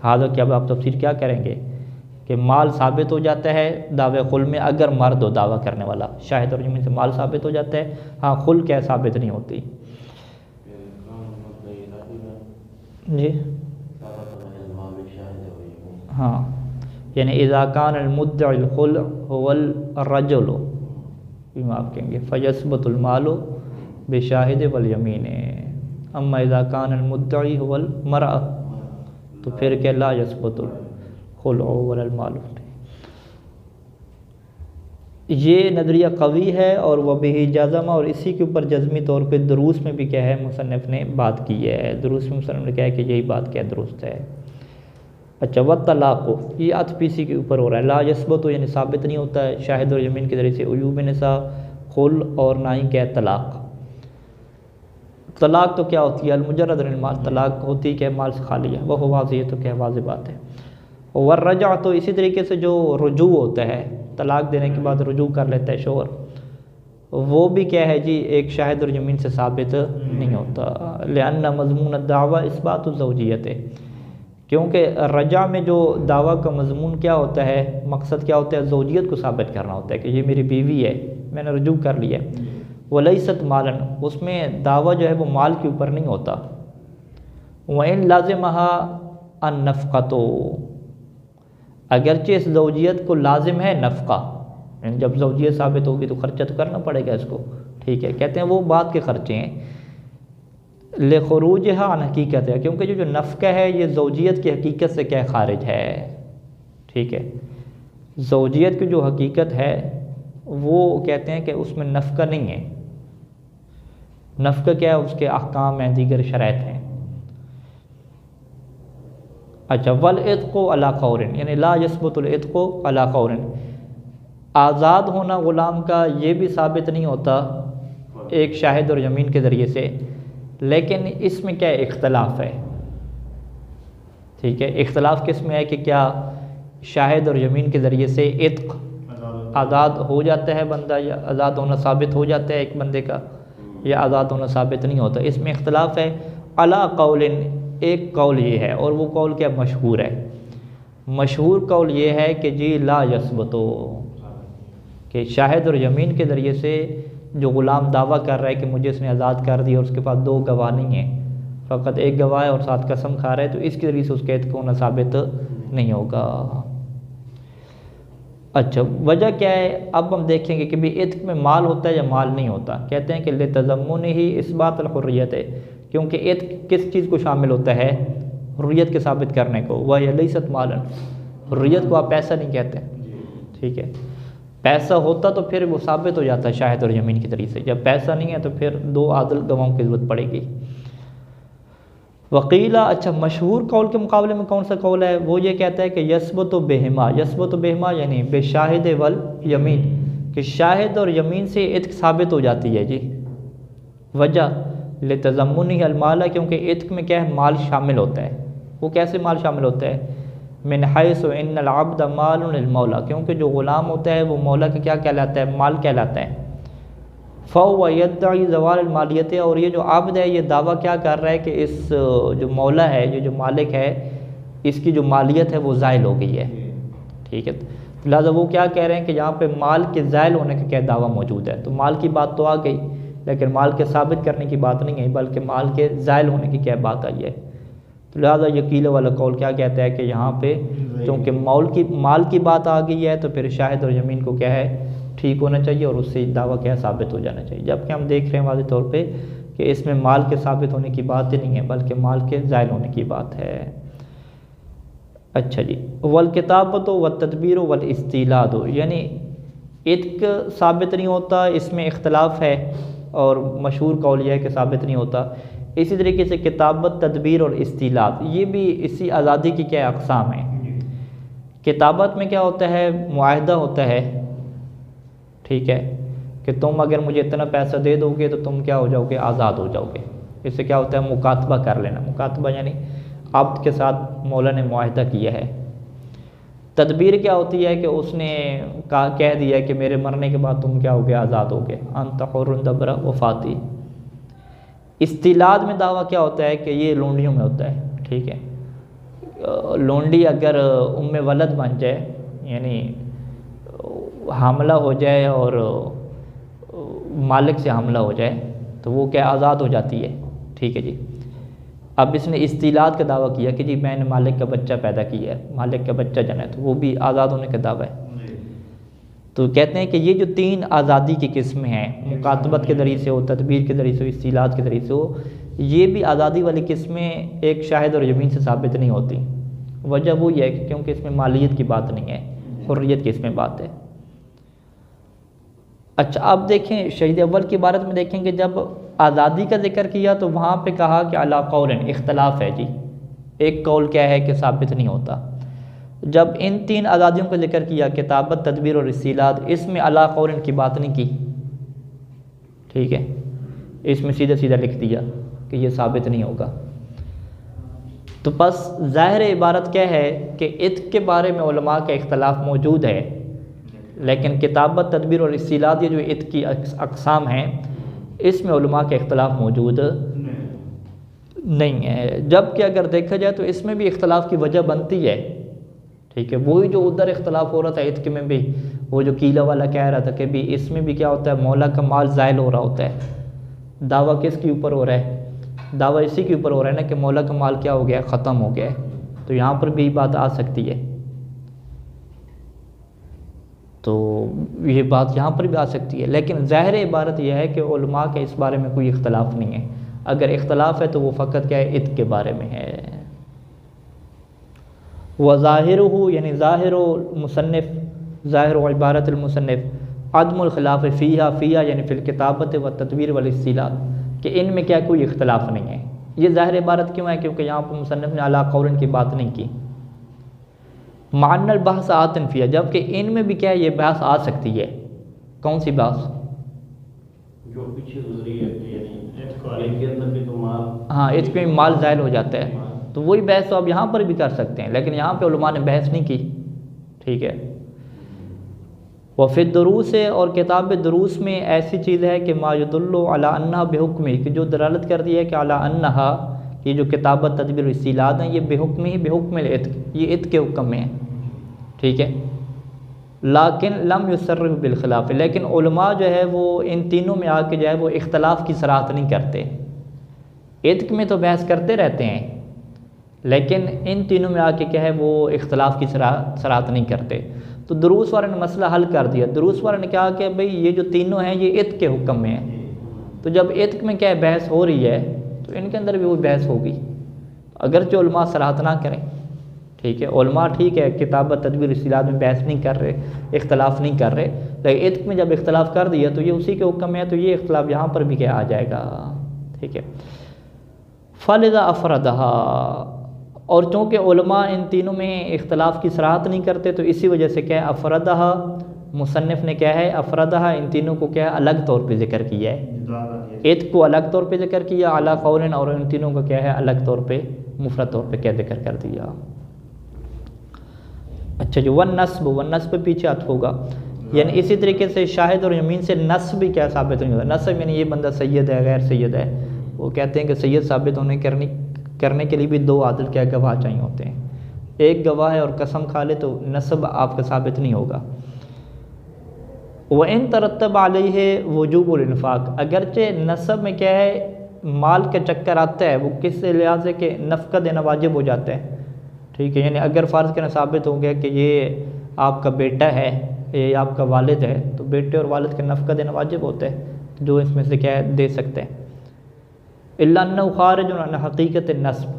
हाज़ा क्या आप तफसीर क्या करेंगे कि माल साबित हो जाता है दावे खुल में, अगर मर्द हो दावा करने वाला, शाहिद और ज़मीन से माल साबित हो जाता है। हाँ, खुल क्या साबित नहीं होती जी। हाँ, यानी इज़ा कान अल-मुद्दई खुल हुवल रजुल, आप कहेंगे फ़यस्बतुल मालु बेशाहिद वल यमीन, अम्मा इज़ा कान अल-मुद्दई हुवल मरअ, तो फिर क्या ला यस्बतुल खुल वल मालु। ये नज़रिया कवी है और वह बिही जज़म, और इसी के ऊपर जज़मी तौर पे दुरूस में भी क्या है मुसन्निफ़ ने बात की है। दुरूस में मुसन्निफ़ ने कहा है कि यही बात क्या दुरुस्त है। अच्छा, व तलाक़, ये अतपीसी के ऊपर हो रहा है। ला यस्बत, यानी साबित नहीं होता है शाहिद और यमीन के ज़रिए से उयूब निसा खुल, और ना ही क्या है तलाक़। तलाक़ तो क्या होती है, अल-मुजर्रद अनिल माल, तलाक़ होती है क्या माल से खाली है, वह वाज़िह, तो क्या वाज़िह बात है। और रजा, तो इसी तरीके से जो रुजू होता है, तलाक़ देने के बाद रुजू कर लेता है शोहर, वो भी क्या है जी एक शाहिद और यमीन से साबित नहीं होता। लिअन्ना मज़मून दावा इस्बातु ज़ौजियत है, क्योंकि रजा में जो दावा का मज़मून क्या होता है, मकसद क्या होता है, ज़ौजियत को साबित करना होता है कि ये मेरी बीवी है, मैंने रुजू कर लिया है। वलैसत मालन, उसमें दावा जो है वो माल के ऊपर नहीं होता। वइन लाज़िमहा अन-नफ़क़तो, अगरचे इस ज़ौजियत को लाजिम है नफ़क़ा, जब ज़ौजियत साबित होगी तो ख़र्चा तो करना पड़ेगा इसको, ठीक है। कहते हैं वो बात के ख़र्चे हैं। लेखरूजहा अन हकीकत है, क्योंकि जो नफ़क़ा है ये ज़ौजियत की हकीकत से क्या खारिज है, ठीक है। ज़ौजियत की जो हकीकत है वो कहते हैं कि उसमें नफ़क़ा नहीं है। नफ़क़ा क्या है, उसके अहकाम हैं, दीगर शराइत हैं। अच्छा, वल इत्क़ु अला क़ौरिन, यानी ला यस्बुतुल इत्क़ु अला क़ौरिन, आज़ाद होना ग़ुलाम का ये भी साबित नहीं होता एक शाहिद और यमीन के ज़रिए से, लेकिन इसमें क्या इख्तलाफ है, ठीक है। इख्तलाफ किस में है कि क्या शाहिद और यमीन के ज़रिए से इत्क़ आज़ाद हो जाता है बंदा, या आज़ाद होना साबित हो जाता है एक बंदे का, या आज़ाद होना साबित नहीं होता, इसमें इख्तलाफ है। अला क़ौलिन, एक कौल ये है, और वो कौल क्या मशहूर है, मशहूर कौल ये है कि जी ला यस्बतो, कि शाहिद और यमीन के ज़रिए से जो ग़ुलाम दावा कर रहा है कि मुझे इसने आज़ाद कर दिया और उसके पास दो गवाह नहीं है, फ़कत एक गवाह है और साथ कसम खा रहा है, तो इसके ज़रिए से उसके इत्क़ होना साबित नहीं होगा। अच्छा, वजह क्या है, अब हम देखेंगे कि भाई इत्क़ में माल होता है या माल नहीं होता। कहते हैं कि लितज़म्मुनिही इस्बात अल-हुर्रियत है, क्योंकि इत्क़ किस चीज़ को शामिल होता है, हुर्रियत के साबित करने को। वह लैसत मालन, हुर्रियत को आप पैसा नहीं कहते, ठीक है। पैसा होता तो फिर वो साबित हो जाता है शाहिद और यमीन की तरीके से, जब पैसा नहीं है तो फिर दो आदल गवाहों की ज़रूरत पड़ेगी। वकीला, अच्छा मशहूर कौल के मुकाबले में कौन सा कौल है, वो ये कहता है कि यस्बतु बेहिमा, यस्बतु बेहिमा यानी बेशाहिद वल यमीन, कि शाहिद और यमीन से इत्क़ साबित हो जाती है जी। वजह लितज़म्मुनिही अल-माल, क्योंकि इत्क़ में क्या है माल शामिल होता है। वो कैसे माल शामिल होता है, मिन हैसु इन्नल अब्द मालुन लिल मौला, क्योंकि जो ग़ुलाम होता है वो मौला का क्या कहलाता है, माल कहलाता है। फ़हुव यद्दई ज़वाल मालियत, और ये जो आबद है ये दावा क्या कर रहा है कि इस जो मौला है, ये जो मालिक है, इसकी जो मालियत है वो ज़ाइल हो गई है। ठीक है, लिहाजा वो क्या कह रहे हैं कि यहाँ पे माल के ज़ाइल होने का क्या दावा मौजूद है। तो माल की बात तो आ गई, लेकिन माल के साबित करने की बात नहीं है, बल्कि माल के ज़ाइल होने की क्या बात आई है। तो लिहाजा यकील वाला कौल क्या कहता है कि यहाँ पे क्योंकि माल की बात आ गई है, तो फिर शाहिद और यमीन को क्या है, ठीक होना चाहिए और उससे दावा क्या है, साबित हो जाना चाहिए। जबकि हम देख रहे हैं वाज़ेह तौर पे कि इसमें माल के साबित होने की बात ही नहीं है, बल्कि माल के ज़ाइल होने की बात है। अच्छा जी, वल किताबत व तदबीर वल इस्तिलाद, यानी इत्क साबित नहीं होता, इसमें इख्तलाफ है, और मशहूर कौल यह है कि साबित नहीं होता। इसी तरीके से किताबत, तदबीर और इस्तिलाद, ये भी इसी आज़ादी की क्या अक़साम है। किताबत में क्या होता है, मुआहदा होता है, ठीक है, कि तुम अगर मुझे इतना पैसा दे दोगे तो तुम क्या हो जाओगे, आज़ाद हो जाओगे। इससे क्या होता है, मुकातबा कर लेना। मुकातबा यानी अब्द के साथ मौला ने मुआहदा किया है। तदबीर क्या होती है कि उसने कह दिया कि मेरे मरने के बाद तुम क्या हो गए, आज़ाद हो गए, अंत हुर्रुन दब्रा वफ़ाती। इस्तिलाद में दावा क्या होता है कि ये लोंडियों में होता है। ठीक है, लोंडी अगर उम्मे वलद बन जाए, यानी हामला हो जाए और मालिक से हमला हो जाए, तो वो क्या आज़ाद हो जाती है। ठीक है जी, अब इसने इस्तिलाद का दावा किया कि जी मैंने मालिक का बच्चा पैदा किया है, मालिक का बच्चा जना है, तो वो भी आज़ाद होने का दावा है। तो कहते हैं कि ये जो तीन आज़ादी की किस्में हैं, मुकातबत के ज़रिए से हो, तदबीर के ज़रिए से हो, इस्तिलाद के ज़रिए से हो, ये भी आज़ादी वाली किस्में एक शाहिद और यमीन से साबित नहीं होती। वजह वो ये है कि क्योंकि इसमें मालियत की बात नहीं है, हुर्रियत की इसमें बात है। अच्छा, अब देखें शहीद अव्वल की इबारत में देखेंगे, जब आज़ादी का जिक्र किया तो वहाँ पे कहा कि अला कौलन, इख्तलाफ है जी, एक कौल क्या है कि साबित नहीं होता। जब इन तीन आज़ादियों का जिक्र किया, किताबत, तदबीर और इस्तिलाद, इसमें अला कौलन की बात नहीं की। ठीक है, इसमें सीधा सीधा लिख दिया कि ये साबित नहीं होगा। तो बस ज़ाहिर इबारत क्या है कि इत्क के बारे में उलमा का इख्तलाफ मौजूद है, लेकिन किताबत, तदबीर और इस्तिलाद, ये जो इत्क की अक़साम हैं, इसमें उलमा का इख्तलाफ मौजूद नहीं है। जबकि अगर देखा जाए तो इसमें भी इख्तलाफ की वजह बनती है। ठीक है, वही जो उधर इख्तलाफ हो रहा था इत्क में भी, वो जो कीला वाला कह रहा था कि भी इसमें भी क्या होता है, मौला का माल ज़ायल हो रहा होता है। दावा किसके ऊपर हो रहा है, दावा इसी के ऊपर हो रहा है ना कि मौला का माल क्या हो गया, ख़त्म हो गया है। तो यहाँ पर भी बात आ सकती है, तो ये बात यहाँ पर भी आ सकती है। लेकिन ज़ाहिर इबारत यह है कि उलमा के इस बारे में कोई इख्तलाफ नहीं है। अगर इख्तलाफ है तो वो फ़कत क्या है, इत्क के बारे में है। व ज़ाहिरुहु, यानी ज़ाहिर मुसन्निफ़, ज़ाहिर इबारत मुसन्निफ़ अदमुल खिलाफ फ़ीहा यानी फ़िल किताबत व तदबीर वल इस्तिलाद, कि इनमें क्या कोई इख्तलाफ नहीं है। ये ज़ाहिर इबारत क्यों है, क्योंकि यहाँ पर मुसन्निफ़ ने अला कौलन की बात नहीं की। मानल बहस आतन फ़िया, जबकि इनमें भी क्या है, ये बहस आ सकती है। कौन सी बहस, जो पीछे गुजरी है, यानी इनके अंदर भी तो माल, हाँ, इसमें माल ज़ायल हो जाता है, तो वही बहस तो आप यहाँ पर भी कर सकते हैं, लेकिन यहाँ पे उलमा ने बहस नहीं की। ठीक है, वफ़िद दुरूस है, और किताब दुरूस में ऐसी चीज़ है कि मा यदुल्लु अला अन्हा बेहुक्मी, कि जो दलालत कर दी है कि अला अन्हा, ये जो किताबत, तदबीर, इस्तिलाद हैं, ये बेहुक्म ही बेहुक्म इत्क, ये इत्क के हुक्म में है। ठीक है, लाकिन लम युसर्रिह बिल खिलाफ, लेकिन उलमा जो है वो इन तीनों में आके जो है वो इख्तलाफ की सराहत नहीं करते। इत्क में तो बहस करते रहते हैं, लेकिन इन तीनों में आके क्या है वो इख्तलाफ की सराहत नहीं करते। तो दुरूस वाले ने मसला हल कर दिया। दुरूस वाले ने कहा कि भाई ये जो तीनों हैं ये इत्क के हुक्म में है, तो जब इत्क में क्या है बहस हो रही है, तो इनके अंदर भी वो बहस होगी, अगर जो उलमा सराहत ना करें। ठीक है, उलमा ठीक है किताबत, तदबीर, इस्तिलाद में बहस नहीं कर रहे, इख्तलाफ नहीं कर रहे, लेकिन इत्क में जब इख्तलाफ कर दिया तो ये उसी के हुक्म में है, तो ये इख्तलाफ यहाँ पर भी क्या आ जाएगा। ठीक है, फ़लिज़ा अफ़रदहा, और चूँकि उलमा इन तीनों में इख्तलाफ की सराहत नहीं करते, तो इसी वजह से क्या है अफ़रदहा, मुसन्निफ़ ने क्या है अफ़रदहा, इन तीनों को क्या है अलग तौर पे ज़िक्र किया है। इत्क को अलग तौर पे ज़िक्र किया अला क़ौलिन, और इन तीनों को क्या है अलग तौर पे मुफ़रद तौर पे क्या ज़िक्र कर दिया। अच्छा, जो वन नस्ब पीछे अत होगा, यानी इसी तरीके से शाहिद और यमीन से नस्ब भी क्या साबित नहीं होता। नस्ब यानी ये बंदा सैयद है गैर सैयद है, वो कहते हैं कि सैयद साबित होने करने के लिए भी 2 आदिल क्या गवाह चाहिए होते हैं। एक गवाह है और कसम खा ले तो नस्ब आपका साबित नहीं होगा। व इन तरतब अलैहि वजूबुल इन्फाक, अगरचे नस्ब में क्या है माल का चक्कर आता है, वो किस लिहाज से कि नफ़का देना वाजिब हो जाता है, ठीक है। यानी अगर फ़र्ज़ करना साबित हो गया कि ये आपका बेटा है, ये आपका वालिद है, तो बेटे और वालिद का नफ़का देना वाजिब होता है, जो इसमें से क्या है दे सकते हैं। इल्ला अन्नहु खारिज अन हकीकत नस्ब,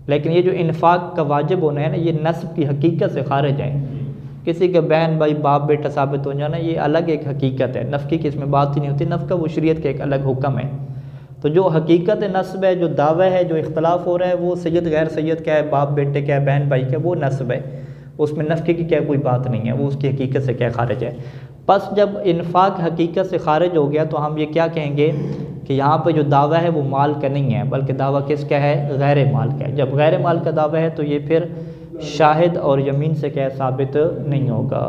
लेकिन ये जो इन्फाक का वाजिब होना है ना, ये नस्ब की हकीकत से खारिज है। किसी का बहन भाई बाप बेटा साबित हो जाना ये अलग एक हकीकत है, नफ़की की इसमें बात ही नहीं होती। नफ़ का वो शरीयत का एक अलग हुक्म है। तो जो हकीकत नस्ब है, जो दावा है, जो इख्तलाफ हो रहा है, वो सैयद गैर सैयद क्या है, बाप बेटे क्या है, बहन भाई क्या, वो नस्ब है, उसमें नफ़की की क्या कोई बात नहीं है, वो उसकी हकीकत से क्या खारिज है। बस जब इन्फाक हकीकत से खारिज हो गया तो हम ये क्या कहेंगे कि यहाँ पर जो दावा है वो माल का नहीं है, बल्कि दावा किसका है, गैर माल का है। जब गैर माल का दावा है तो ये फिर शाहिद और यमीन से क्या साबित नहीं होगा।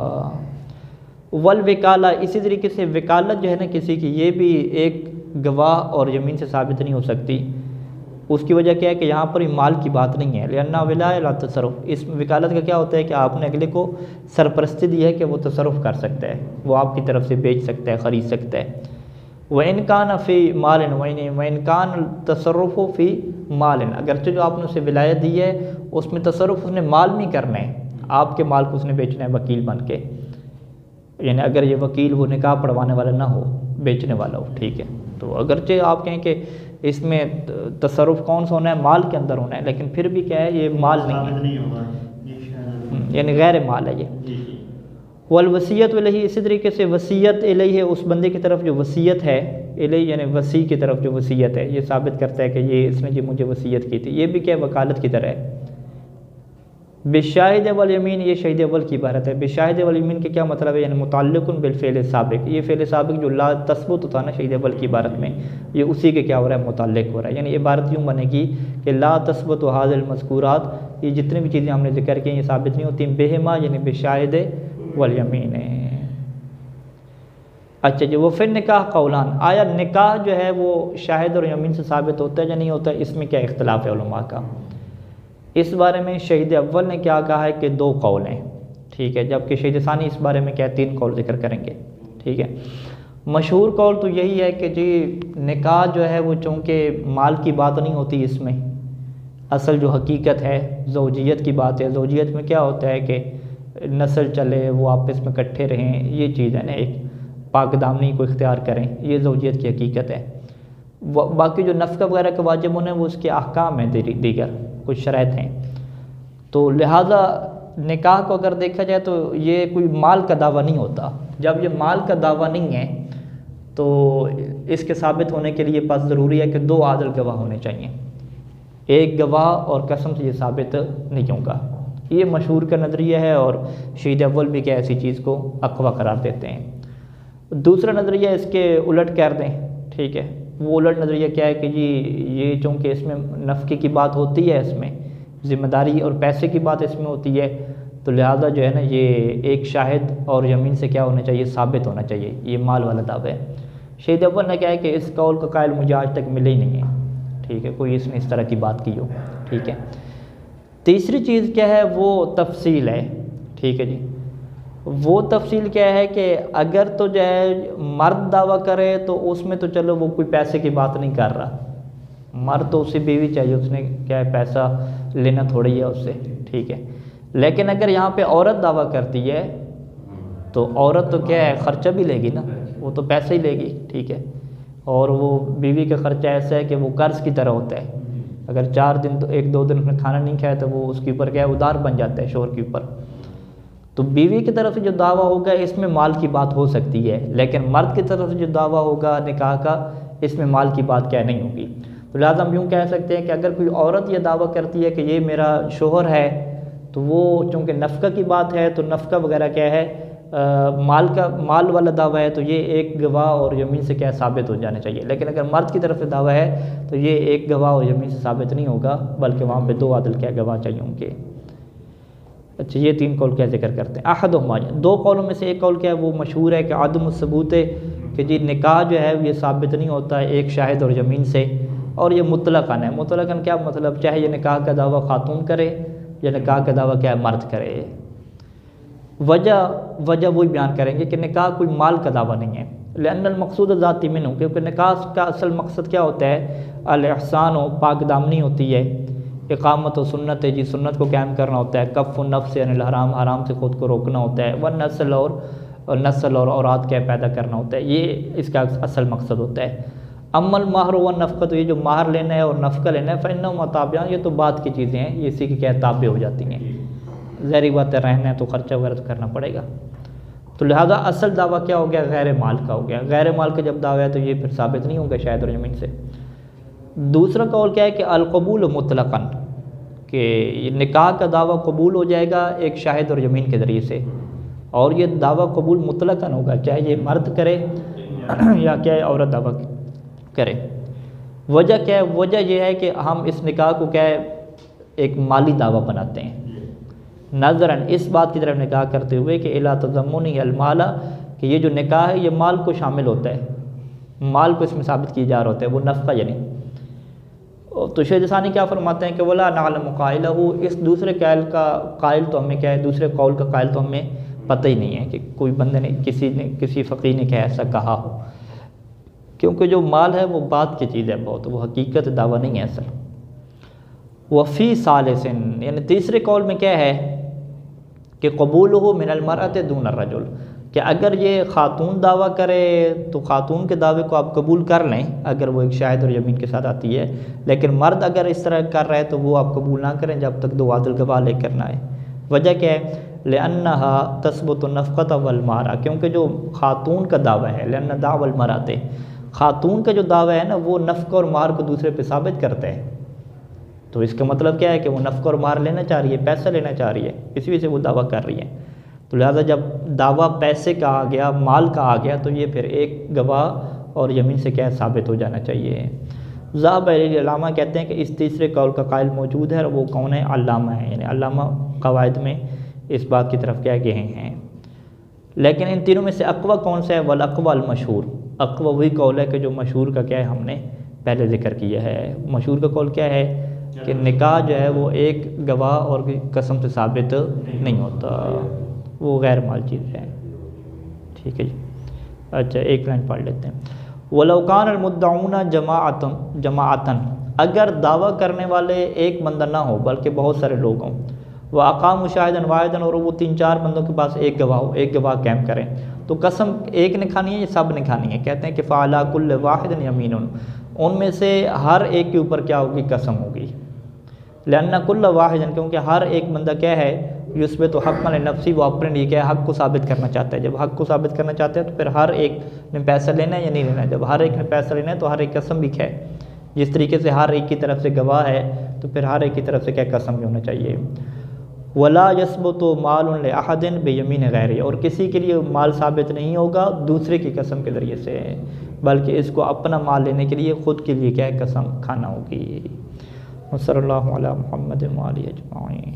वल विकाला, इसी तरीके से वकालत जो है ना किसी की, ये भी एक गवाह और यमीन से साबित नहीं हो सकती। उसकी वजह क्या है कि यहाँ पर माल की बात नहीं है। लिअन्ना विलाया ला तसर्रुफ, इस वकालत का क्या होता है कि आपने अगले को सरपरस्ती दी है कि वो तसर्रुफ़ कर सकता है, वो आपकी तरफ से बेच सकता है, ख़रीद सकता है। व इनकान फ़ी मालिन व इनकान तसर्रुफ़ फ़ी मालिन, अगरचे जो आपने उसे विलायत दी है उसमें तसर्रुफ़ उसने माल में करना है, आपके माल को उसने बेचना है वकील बन के। यानी अगर ये वकील वो निकाह पढ़वाने वाला ना हो, बेचने वाला हो, ठीक है। तो अगरचे आप कहें कि इसमें तसर्रुफ़ कौन सा होना है, माल के अंदर होना है, लेकिन फिर भी क्या है ये माल नहीं है, यानी गैर माल है ये। वल वसीयत इलैहि, इसी तरीके से वसीयत इलैहि है, उस बंदे की तरफ जो वसीयत है, इलैहि यानी वसी की तरफ जो वसीयत है, ये साबित करता है कि ये इसने जी मुझे वसीयत की थी। ये भी क्या वकालत की तरह है। बेशाहिद वल यमीन, ये शहीद अव्वल की इबारत है। बेशाहिद वल यमीन के क्या मतलब है, यानी मुताल्लिकुन बिल फ़िल साबिक़, ये फ़िल साबिक़ जो ला तस्बुत होता है ना शहीद अव्वल की इबारत में, ये उसी के क्या हो रहा है, मुताल्लिक हो रहा है। यानी इबारत यूँ बनेगी कि ला तस्बुत हाज़िल मज़कूरात, ये जितनी भी चीज़ें हमने जिक्र की ये साबित नहीं होती बेहिमा, यानी बेशाहिद वल यमीन। अच्छा जी, वो फिर निकाह कौलान, आया निकाह जो है वो शाहिद और यमीन से साबित होता है या नहीं होता है, इसमें क्या इख्तलाफ है उलमा का। इस बारे में शहीद अव्वल ने क्या कहा है कि 2 कौल हैं, ठीक है, जबकि शहीद सानी इस बारे में क्या 3 कौल जिक्र करेंगे, ठीक है। मशहूर कौल तो यही है कि जी निकाह जो है वो चूँकि माल की बात नहीं होती, इसमें असल जो हकीकत है ज़ौजियत की बात है। ज़ौजियत में क्या होता है कि नस्ल चले, वो आपस में इकट्ठे रहें, ये चीज़ है ना, एक पाकदामनी को इख्तियार करें, ये ज़ौजियत की हकीकत है। बाकी जो नफ़का वगैरह के वाजिब होने वो उसके अहकाम हैं, दीगर कुछ शराइत हैं। तो लिहाजा निकाह को अगर देखा जाए तो ये कोई माल का दावा नहीं होता। जब ये माल का दावा नहीं है तो इसके साबित होने के लिए पास ज़रूरी है कि 2 आदिल गवाह होने चाहिए, एक गवाह और कसम से ये साबित नहीं होगा। ये मशहूर का नज़रिया है और शहीद अव्वल भी क्या ऐसी चीज़ को अक़वा करार देते हैं। दूसरा नज़रिया इसके उलट कर दें, ठीक है। वो उलट नज़रिया क्या है कि जी ये चूँकि इसमें नफ़के की बात होती है, इसमें ज़िम्मेदारी और पैसे की बात इसमें होती है, तो लिहाजा जो है ना ये एक शाहिद और यमीन से क्या होना चाहिए, साबित होना चाहिए, ये माल वाला दावा है। शहीद अव्वल ने क्या है कि इस कौल का कायल मुझे आज तक मिले ही नहीं है, ठीक है, कोई इसने इस तरह की बात की हो, ठीक है। तीसरी चीज़ क्या है, वो तफसील है, ठीक है जी। वो तफसील क्या है कि अगर तो जो है मर्द दावा करे तो उसमें तो चलो वो कोई पैसे की बात नहीं कर रहा, मर्द तो उसे बीवी चाहिए, उसने क्या है पैसा लेना थोड़ी है उससे, ठीक है। लेकिन अगर यहाँ पे औरत दावा करती है तो औरत तो क्या है ख़र्चा भी लेगी ना, वो तो पैसे ही लेगी, ठीक है। और वो बीवी का ख़र्चा ऐसा है कि वो कर्ज़ की तरह होता है, अगर 4 दिन तो 1-2 दिन उसने खाना नहीं खाया तो वो उसके ऊपर क्या है उधार बन जाता है शोहर के ऊपर। तो बीवी की तरफ से जो दावा होगा इसमें माल की बात हो सकती है, लेकिन मर्द की तरफ से जो दावा होगा निकाह का, इसमें माल की बात क्या नहीं होगी। तो लिहाजा हम यूँ कह सकते हैं कि अगर कोई औरत ये दावा करती है कि ये मेरा शोहर है, तो वो चूँकि नफ़का की बात है तो नफ़का वगैरह क्या है माल वाला दावा है, तो ये एक गवाह और यमीन से क्या साबित हो जाना चाहिए। लेकिन अगर मर्द की तरफ से दावा है तो ये एक गवाह और यमीन से साबित नहीं होगा, बल्कि वहाँ पे 2 आदिल क्या गवाह चाहिए होंगे। अच्छा, ये 3 कौल क्या जिक्र करते हैं। अहदुहुमा, 2 कौलों में से एक कौल क्या है, वो मशहूर है कि आदम सबूत है कि जी निकाह जो है ये साबित नहीं होता है एक शाहिद और ज़मीन से, और ये मुतलक़न है। मुतलक़न क्या मतलब, चाहे ये निकाह का दावा खातून करे या निकाह का दावा क्या है मर्द करे। वजह वही बयान करेंगे कि निकाह कोई माल का दावा नहीं है। लअन्नल मक़सूद ज़ाती मिन्हु, क्योंकि निकाह का असल मकसद क्या होता है, अल इहसान व पाक दामनी होती है, इक़ामत व सुन्नत है जी सुन्नत को कायम करना होता है, कफ़्फ़ु नफ्स अनिल हराम, हराम से ख़ुद को रोकना होता है, व नस्ल और औलाद क्या पैदा करना होता है, ये इसका असल मकसद होता है। अम्मल महर व नफ़क़त, तो ये जो महर लेना है और नफ़क़ा लेना है, फ़इन्नहुमा ताबियान, ये तो बाद की चीज़ें हैं, ये इसी की क्या ताबे हो जाती हैं। ज़ाहिर बात है रहना है तो ख़र्चा वगैरह तो करना पड़ेगा। तो लिहाजा असल दावा क्या हो गया, गैर माल का हो गया। गैर माल का जब दावा है तो ये फिर साबित नहीं होगा शायद और ज़मीन से। दूसरा कौल क्या है कि अलकबूल मुतलक़न, कि निकाह का दावा कबूल हो जाएगा एक शाहिद और ज़मीन के ज़रिए से, और ये दावा कबूल मुतलक़न होगा, चाहे ये मर्द करे या क्या है औरत दावा करे। वजह क्या है, वजह यह है कि हम इस निकाह को क्या है एक माली दावा बनाते हैं, नज़रन इस बात की तरफ निकाह करते हुए कि इला तज़म्मुनी अलमाला, कि ये जो निकाह है ये माल को शामिल होता है, माल को इसमें साबित किया जा रहा होता है, वो नफ़क़ा यानी। तो शेख जसानी क्या फरमाते हैं कि वला नअलमु क़ाइलहु, इस दूसरे कायल का कायल तो हमें क्या है, दूसरे कौल का कायल तो हमें पता ही नहीं है कि कोई बंदे ने किसी फ़कीह ने क्या ऐसा कहा हो, क्योंकि जो माल है वो बात की चीज़ है बहुत, वो हकीकत दावा नहीं है असल। वफ़ी सालिसिन, यानी तीसरे कौल में क्या है कि क़बूलुहु मिनल मरअति दून अर्रजुल, कि अगर ये ख़ातून दावा करे तो ख़ातून के दावे को आप कबूल कर लें अगर वो एक शाहिद और यमीन के साथ आती है, लेकिन मर्द अगर इस तरह कर रहा है तो वो आप कबूल ना करें जब तक 2 आदिल गवाह लेकर ना आए। वजह क्या है, लिअन्नहा तस्बुतु नफ़क़त वल मारा, क्योंकि जो ख़ातून का दावा है, लिअन्न दावल मराते, ख़ातून का जो दावा है ना वो नफ़क़ा और मार को दूसरे पे साबित करते हैं। तो इसका मतलब क्या है कि वो नफ़क़ा और मार लेना चाह रही है, पैसा लेना चाह रही है, इसी वजह से वो दावा कर रही है। तो लिहाजा जब दावा पैसे का आ गया, माल का आ गया, तो ये फिर एक गवाह और यमीन से क्या साबित हो जाना चाहिए। ज़ाहब अल्लामा कहते हैं कि इस तीसरे कौल का कायल मौजूद है, और वो कौन है, अल्लामा है, यानी अल्लामा क़वाइद में इस बात की तरफ क्या गए हैं। लेकिन इन तीनों में से अक़वा कौन सा है, वल अक़वा अल मशहूर, अक़वा वही कौल है कि जो मशहूर का क्या है हमने पहले ज़िक्र किया है। मशहूर का कौल क्या है कि निकाह जो है वो एक गवाह और कसम से साबित नहीं होता, वो गैर माल चीज़ है। ठीक है जी। अच्छा, एक लाइन पढ़ लेते हैं। वलौकान अलमुद्दऊना जमाअतन, अगर दावा करने वाले एक बंदा ना हो बल्कि बहुत सारे लोग हों, व अक़ामु शाहिदन वाहिदन, और वो 3-4 बंदों के पास एक गवाह हो, एक गवाह कैम करें, तो कसम एक ने खानी है या सब ने खानी है। कहते हैं कि फ़अला कुल्ल वाहिदिन यमीनुन, उनमें से हर एक के ऊपर क्या होगी, कसम होगी। लिअन्ना कुल्ल वाहिदिन, क्योंकि हर एक बंदा क्या है, युस्बितु तो हक़ नफ्सी, वो अपने लिए क्या है हक़ को साबित करना चाहता है। जब हक़ को साबित करना चाहते हैं तो फिर हर एक ने पैसा लेना है या नहीं लेना है। जब हर एक ने पैसा लेना है तो हर एक कसम भी है। जिस तरीके से हर एक की तरफ से गवाह है तो फिर हर एक की तरफ से क्या कसम भी होना चाहिए। वला यस्बुतु मालुन लिअहदिन बियमीन गैरिही, और किसी के लिए माल साबित नहीं होगा दूसरे की कसम के ज़रिए से, बल्कि इसको अपना माल लेने के लिए ख़ुद के लिए क्या है कसम खाना होगी। सल्लल्लाहु अला मुहम्मद व आलिहि अजमाइन।